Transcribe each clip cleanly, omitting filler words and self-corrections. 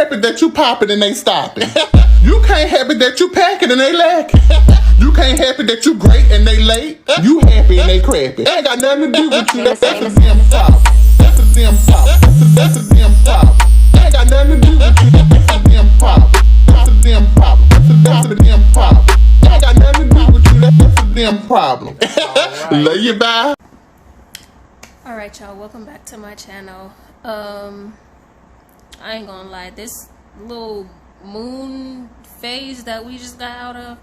help it that you popping and they stopping. You can't help it that you packing and they lacking. You can't help it that you great and they late. You happy and they crappy. Ain't got nothing to do with you. That's a damn problem. That's a damn problem. That's a damn problem. Ain't got nothing to do with you. That's a damn problem. That's a damn problem. That's a damn problem. Ain't got nothing to do with you. That's a damn problem. Love you, bye. Alright, y'all, welcome back to my channel. I ain't gonna lie, this little moon phase that we just got out of,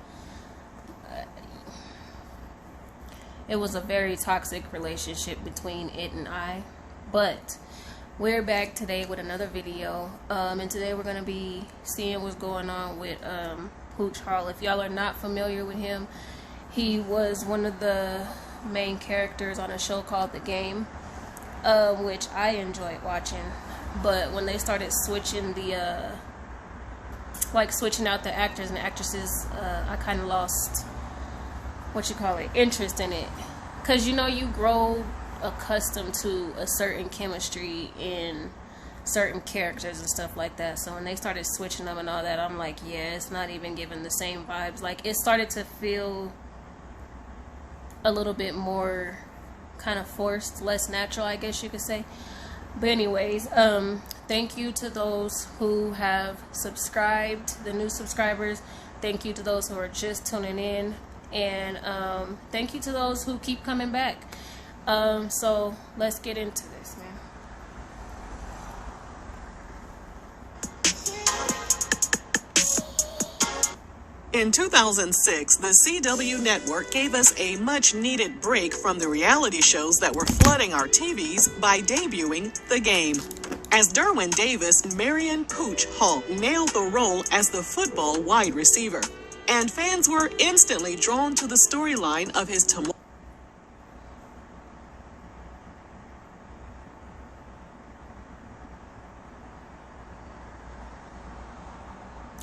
it was a very toxic relationship between it and I. But we're back today with another video, and today we're gonna be seeing what's going on with Pooch. If y'all are not familiar with him, he was one of the main characters on a show called The Game, which I enjoyed watching. But when they started switching the switching out the actors and actresses, I kind of lost interest in it, because you grow accustomed to a certain chemistry in certain characters and stuff like that. So when they started switching them and all that, I'm like, yeah, it's not even giving the same vibes. Like, it started to feel a little bit more kind of forced, less natural, I guess you could say. But anyways, thank you to those who have subscribed, the new subscribers. Thank you to those who are just tuning in, and thank you to those who keep coming back. So let's get into this, man. In 2006, the CW network gave us a much-needed break from the reality shows that were flooding our TVs by debuting The Game. As Derwin Davis, Marion Pooch Hall nailed the role as the football wide receiver, and fans were instantly drawn to the storyline of his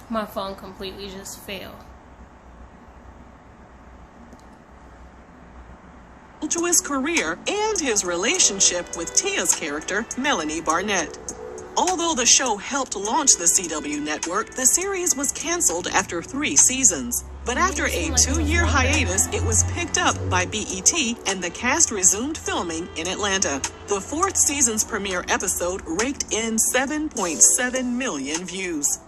My phone completely just fell. tumultuous career and his relationship with Tia's character, Melanie Barnett. Although the show helped launch the CW network, the series was canceled after 3 seasons. But after a 2-year hiatus, it was picked up by BET and the cast resumed filming in Atlanta. The 4th season's premiere episode raked in 7.7 million views.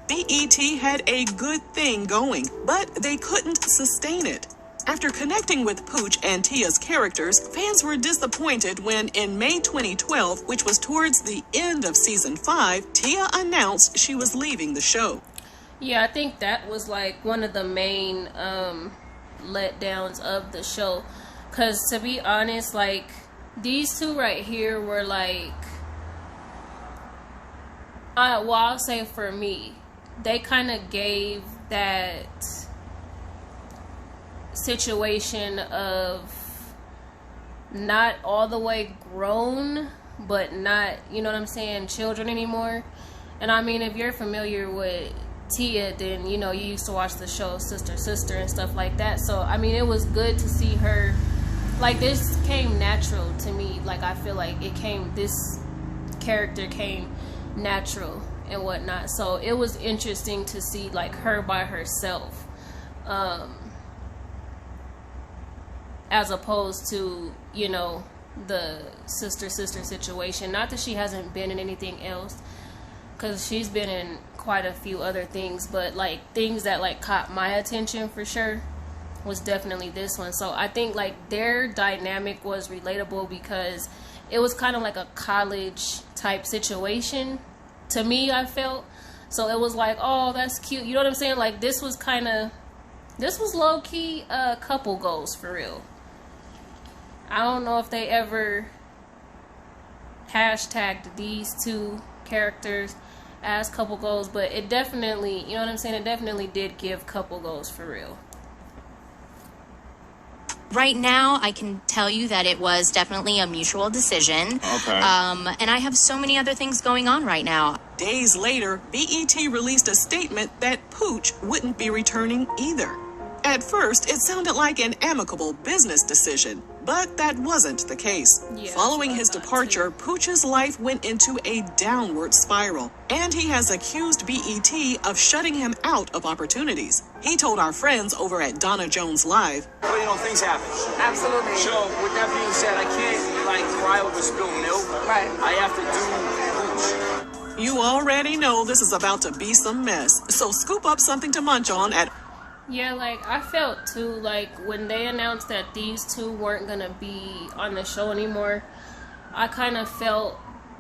BET had a good thing going, but they couldn't sustain it. After connecting with Pooch and Tia's characters, fans were disappointed when, in May 2012, which was towards the end of season 5, Tia announced she was leaving the show. Yeah, I think that was like one of the main letdowns of the show. Because to be honest, like, these two right here were like, I'll say for me, they kind of gave that situation of not all the way grown, but not, you know what I'm saying, children anymore. And I mean, if you're familiar with Tia, then you used to watch the show Sister and stuff like that. So I mean, it was good to see her, like, this came natural to me. Like, I feel like this character came natural and whatnot. So it was interesting to see, like, her by herself, as opposed to, the sister situation. Not that she hasn't been in anything else, because she's been in quite a few other things, but like things that like caught my attention for sure was definitely this one. So I think like their dynamic was relatable because it was kind of like a college type situation to me, I felt. So it was like, oh, that's cute, you know what I'm saying? Like, this was low-key couple goals for real. I don't know if they ever hashtagged these two characters as couple goals, but it definitely, you know what I'm saying, it definitely did give couple goals for real. Right now, I can tell you that it was definitely a mutual decision. Okay. And I have so many other things going on right now. Days later, BET released a statement that Pooch wouldn't be returning either. At first, it sounded like an amicable business decision, but that wasn't the case. Yeah, Following that's his what I thought, departure, too. Pooch's life went into a downward spiral, and he has accused BET of shutting him out of opportunities. He told our friends over at Donna Jones Live, Well, you know, things happen. Absolutely. So, with that being said, I can't, cry over spilled milk. Right. I have to do Pooch. you already know this is about to be some mess, so scoop up something to munch on at Yeah, I felt too, when they announced that these two weren't gonna be on the show anymore, I kind of felt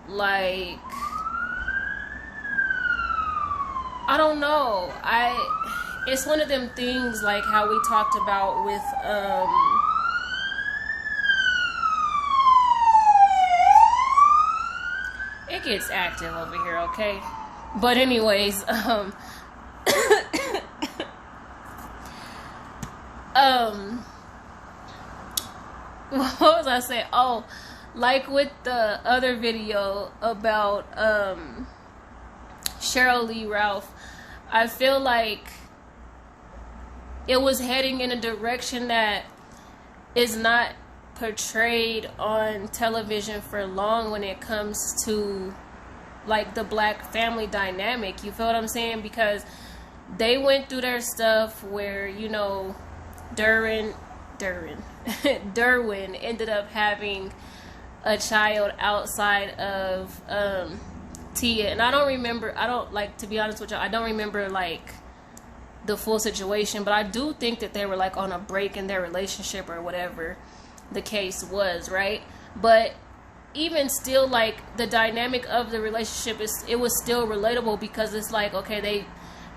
like, I don't know, it's one of them things like how we talked about with, it gets active over here, okay? But anyways, what was I saying? Oh, like with the other video about Cheryl Lee Ralph, I feel like it was heading in a direction that is not portrayed on television for long when it comes to the black family dynamic. You feel what I'm saying? Because they went through their stuff where, Derwin ended up having a child outside of Tia, and to be honest with you, I don't remember the full situation, but I do think that they were on a break in their relationship or whatever the case was, right? But even still, the dynamic of the relationship it was still relatable, because it's okay, they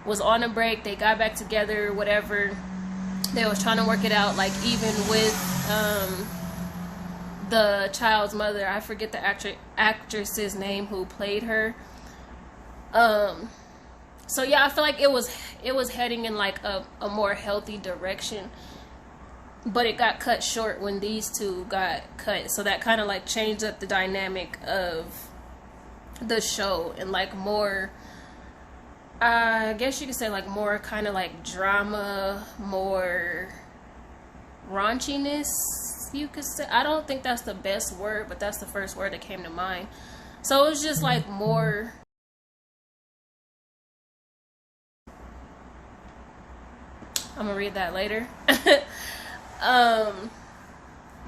was on a break, they got back together, whatever. They was trying to work it out, even with the child's mother. I forget the actress's name who played her. So yeah, I feel like it was heading in a more healthy direction, but it got cut short when these two got cut. So that kind of changed up the dynamic of the show, and more, I guess you could say more kind of drama, more raunchiness, you could say. I don't think that's the best word, but that's the first word that came to mind. So it was just more, I'm gonna read that later.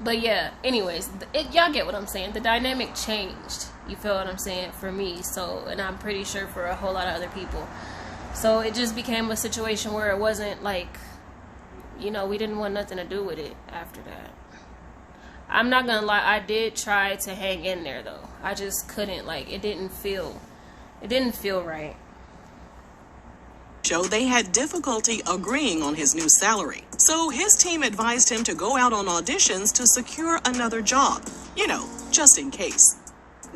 But yeah, anyways, y'all get what I'm saying. The dynamic changed. You feel what I'm saying? For me, so, and I'm pretty sure for a whole lot of other people. So it just became a situation where it wasn't we didn't want nothing to do with it after that. I'm not gonna lie, I did try to hang in there though. I just couldn't, it didn't feel right. show, they had difficulty agreeing on his new salary. So his team advised him to go out on auditions to secure another job, just in case.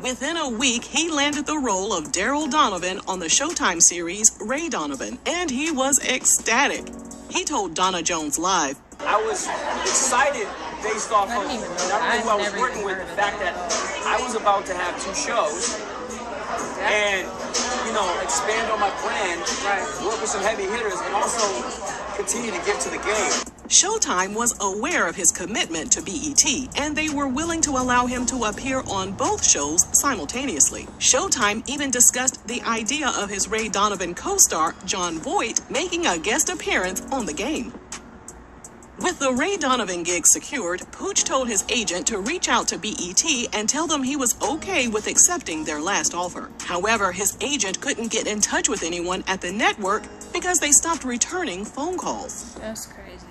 Within a week, he landed the role of Daryl Donovan on the Showtime series Ray Donovan, and he was ecstatic. He told Donna Jones Live, I was excited based off of I didn't even know. not only who I was I've never working even with, heard the of fact that I was about to have 2 shows and, expand on my plan, work with some heavy hitters, and also continue to get to the game. Showtime was aware of his commitment to BET, and they were willing to allow him to appear on both shows simultaneously. Showtime even discussed the idea of his Ray Donovan co-star, Jon Voight, making a guest appearance on the game. With the Ray Donovan gig secured, Pooch told his agent to reach out to BET and tell them he was okay with accepting their last offer. However, his agent couldn't get in touch with anyone at the network because they stopped returning phone calls. That's crazy.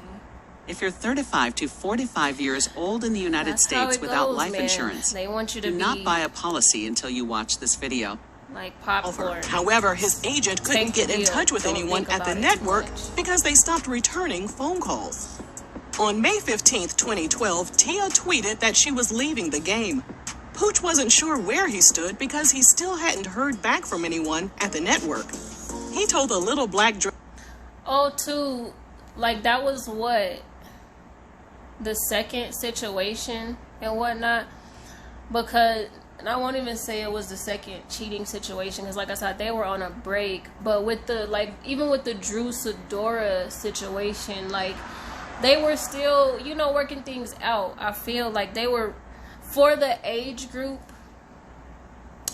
If you're 35 to 45 years old in the United That's how States it without goes, life man. insurance, They want you to do be not buy a policy until you watch this video. like popcorn. However, his agent couldn't Take the get in deal. touch with Don't anyone think at the about it too network much. because they stopped returning phone calls. On May 15th, 2012, Tia tweeted that she was leaving the game. Pooch wasn't sure where he stood because he still hadn't heard back from anyone at the network. He told the little black dress. Oh, too, that was what? The second situation and whatnot? Because and I won't even say it was the second cheating situation, because like I said, they were on a break. But with the, like, even with the Drew Sidora situation, like, they were still, you know, working things out. I feel like they were, for the age group,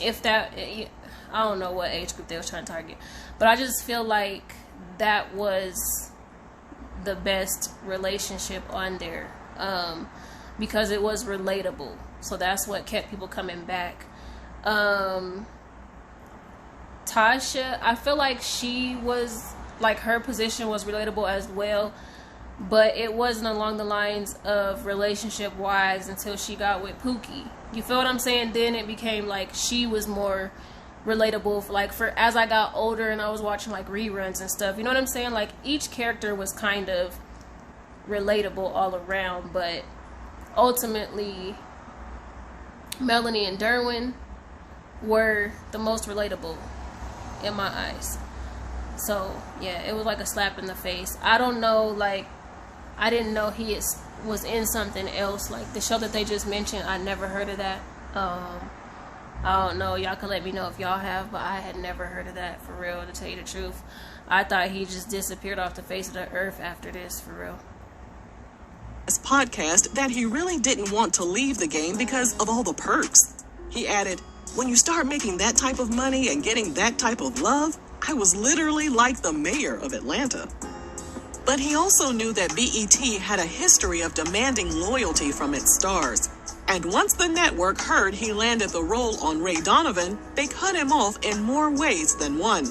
if that, I don't know what age group they was trying to target, but I just feel like that was the best relationship on there, because it was relatable. So that's what kept people coming back. Tasha, I feel like she was, like, her position was relatable as well, but it wasn't along the lines of relationship wise until she got with Pookie. You feel what I'm saying? Then it became like she was more relatable for as I got older and I was watching like reruns and stuff. You know what I'm saying? Like, each character was kind of relatable all around, but ultimately Melanie and Derwin were the most relatable in my eyes. So yeah, it was like a slap in the face. I don't know, like, I didn't know he was in something else. Like, the show that they just mentioned, I never heard of that. I don't know, y'all can let me know if y'all have, but I had never heard of that, for real, to tell you the truth. I thought he just disappeared off the face of the earth after this, for real. This podcast that he really didn't want to leave the game because of all the perks. He added, "When you start making that type of money and getting that type of love, I was literally like the mayor of Atlanta." But he also knew that BET had a history of demanding loyalty from its stars. And once the network heard he landed the role on Ray Donovan, they cut him off in more ways than one.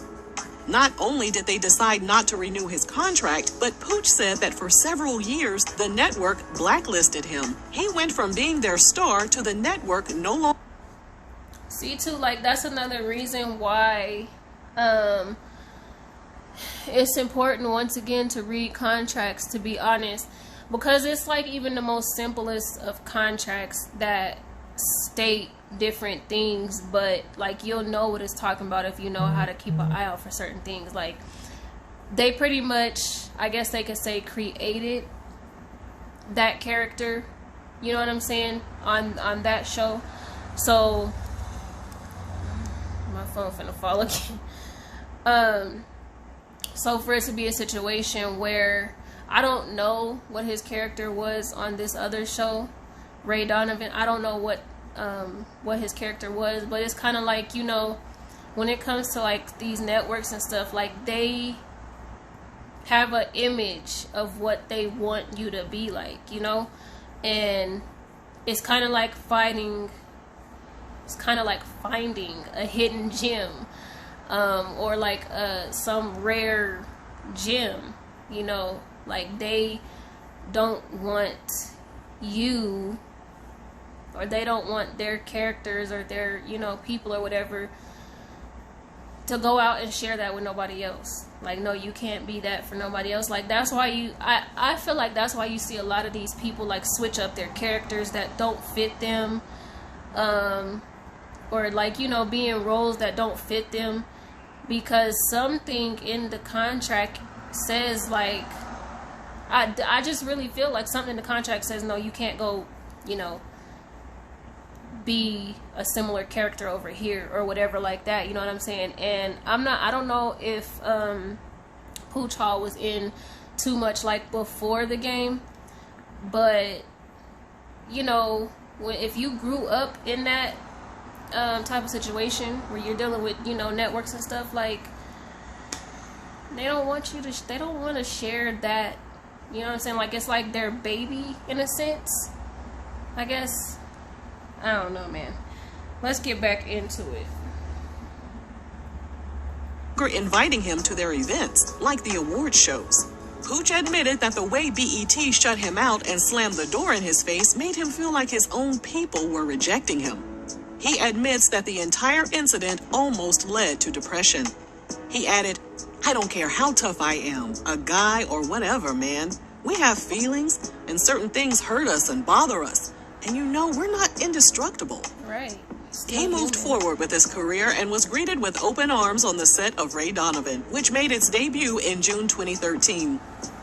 Not only did they decide not to renew his contract, but Pooch said that for several years, the network blacklisted him. He went from being their star to the network no longer. See, too, like, that's another reason why it's important, once again, to read contracts, to be honest, because it's like even the most simplest of contracts that state different things, but like, you'll know what it's talking about if you know how to keep an eye out for certain things. Like, they pretty much, I guess they could say, created that character, you know what I'm saying, on that show. So my phone finna fall again. So for it to be a situation where I don't know what his character was on this other show, Ray Donovan, I don't know what his character was, but it's kind of like, you know, when it comes to like these networks and stuff, like, they have an image of what they want you to be like, you know, and it's kind of like finding a hidden gem, or like some rare gem, you know, like, they don't want you, or they don't want their characters or their, you know, people or whatever to go out and share that with nobody else. Like, no, you can't be that for nobody else. Like, that's why I feel like that's why you see a lot of these people like switch up their characters that don't fit them, or like, you know, be in roles that don't fit them, because something in the contract says, like, I just really feel like something in the contract says, no, you can't go, you know, be a similar character over here or whatever like that, you know what I'm saying? And I don't know if Pooch Hall was in too much like before the game, but, you know, if you grew up in that type of situation where you're dealing with, you know, networks and stuff, like, they don't want to share that, you know what I'm saying? Like, it's like their baby in a sense, I guess. I don't know, man. Let's get back into it. Inviting him to their events, like the award shows. Pooch admitted that the way BET shut him out and slammed the door in his face made him feel like his own people were rejecting him. He admits that the entire incident almost led to depression. He added, "I don't care how tough I am, a guy or whatever, man. We have feelings, and certain things hurt us and bother us. And you know, we're not indestructible." Right. He moved forward with his career and was greeted with open arms on the set of Ray Donovan, which made its debut in June 2013.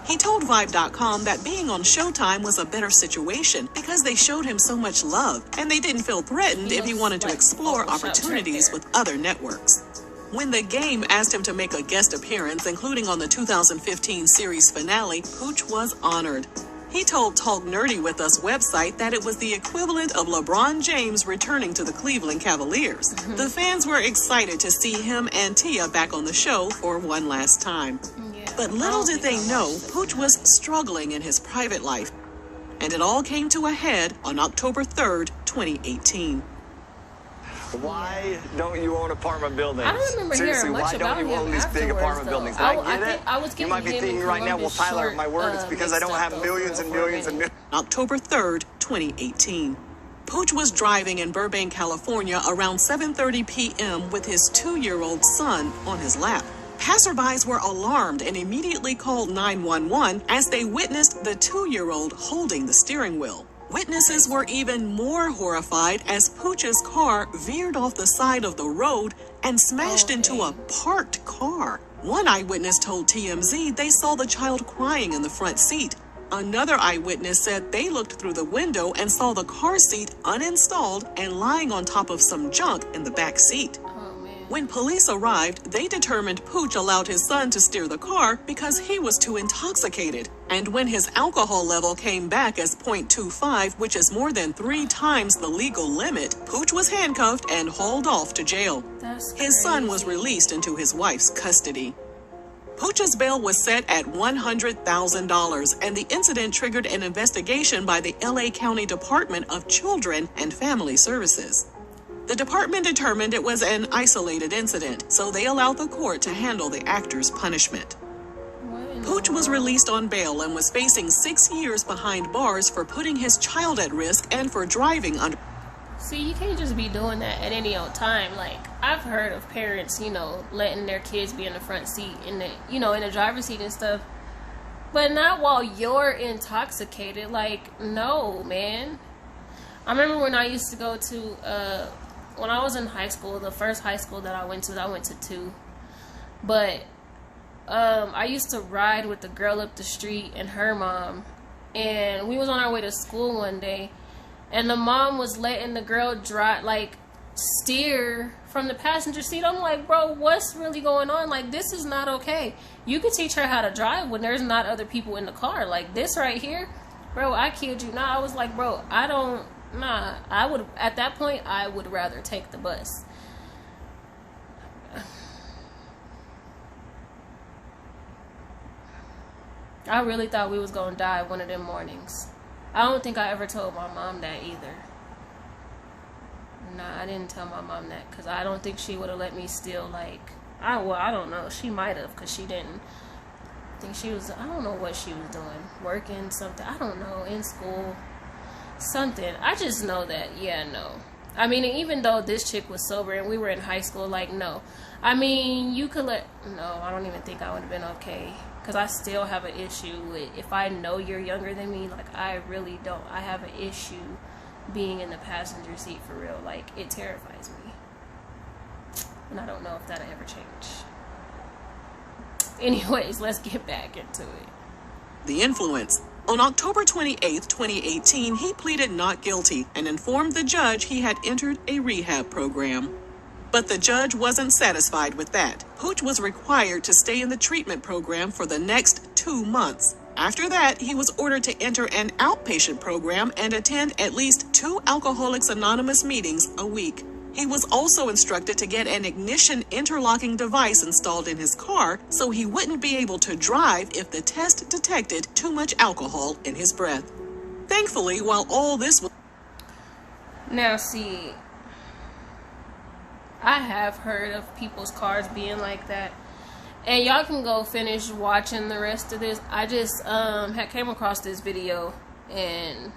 He told Vibe.com that being on Showtime was a better situation because they showed him so much love and they didn't feel threatened if he wanted to explore opportunities with other networks. When the game asked him to make a guest appearance, including on the 2015 series finale, Pooch was honored. He told Talk Nerdy With Us website that it was the equivalent of LeBron James returning to the Cleveland Cavaliers. The fans were excited to see him and Tia back on the show for one last time. But little did they know, Pooch was struggling in his private life. And it all came to a head on October 3rd, 2018. Why don't you own apartment buildings? I don't remember Seriously, hearing much why don't about you own him these big afterwards, apartment though. buildings? I think I was you might be getting him thinking and right now, well, Columbus Tyler, short, my word, it's because I don't mixed have up, millions though, and for a millions and minute. millions. October 3rd, 2018. Pooch was driving in Burbank, California around 7:30 p.m. with his 2-year-old son on his lap. Passerbys were alarmed and immediately called 911 as they witnessed the 2-year-old holding the steering wheel. Witnesses were even more horrified as Pooch's car veered off the side of the road and smashed into a parked car. One eyewitness told TMZ they saw the child crying in the front seat. Another eyewitness said they looked through the window and saw the car seat uninstalled and lying on top of some junk in the back seat. When police arrived, they determined Pooch allowed his son to steer the car because he was too intoxicated. And when his alcohol level came back as 0.25, which is more than 3 times the legal limit, Pooch was handcuffed and hauled off to jail. His son was released into his wife's custody. Pooch's bail was set at $100,000, and the incident triggered an investigation by the LA County Department of Children and Family Services. The department determined it was an isolated incident, so they allowed the court to handle the actor's punishment. Pooch was released on bail and was facing 6 years behind bars for putting his child at risk and for driving under. See, you can't just be doing that at any old time. Like, I've heard of parents, letting their kids be in the front seat, in the driver's seat and stuff. But not while you're intoxicated. Like, no, man. I remember when I used to go to, when I was in high school, the first high school that I went to 2. But I used to ride with the girl up the street and her mom. And we was on our way to school one day. And the mom was letting the girl steer from the passenger seat. I'm like, bro, what's really going on? Like, this is not okay. You can teach her how to drive when there's not other people in the car. Like, this right here, bro, I killed you. I was like, bro, I would, at that point, I would rather take the bus. I really thought we was gonna die one of them mornings. I don't think I ever told my mom that either. Nah, I didn't tell my mom that because I don't think she would have let me steal, I don't know. She might have, because she didn't. I think she was, I don't know what she was doing. Working something, I don't know, in school. Something. I just know that, no. I mean, even though this chick was sober and we were in high school, no. I mean, you could no, I don't even think I would have been okay. Because I still have an issue with, if I know you're younger than me, I really don't. I have an issue being in the passenger seat for real. It terrifies me. And I don't know if that'll ever change. Anyways, let's get back into it. The influence. On October 28, 2018, he pleaded not guilty and informed the judge he had entered a rehab program. But the judge wasn't satisfied with that. Pooch was required to stay in the treatment program for the next 2 months. After that, he was ordered to enter an outpatient program and attend at least 2 Alcoholics Anonymous meetings a week. He was also instructed to get an ignition interlocking device installed in his car so he wouldn't be able to drive if the test detected too much alcohol in his breath. Thankfully, while all this was... Now, see, I have heard of people's cars being like that. And y'all can go finish watching the rest of this. I just had came across this video and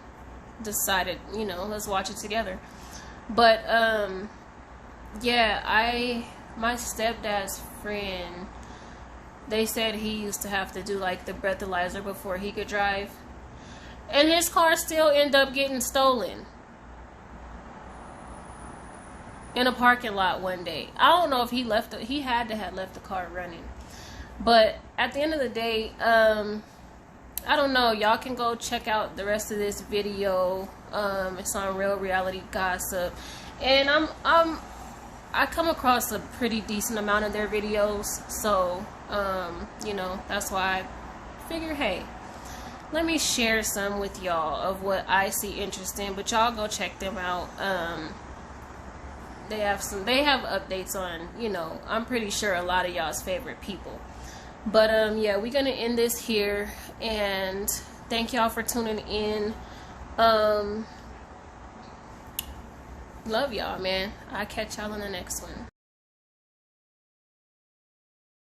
decided, let's watch it together. But yeah, my stepdad's friend, they said he used to have to do the breathalyzer before he could drive. And his car still ended up getting stolen in a parking lot one day. I don't know if he had to have left the car running. But at the end of the day, I don't know. Y'all can go check out the rest of this video. It's on Real Reality Gossip, and I come across a pretty decent amount of their videos, so you know, that's why I figure, hey, let me share some with y'all of what I see interesting. But y'all go check them out. They have updates on, you know, I'm pretty sure a lot of y'all's favorite people. But yeah, we're gonna end this here, and thank y'all for tuning in. Love y'all, man. I'll catch y'all in the next one.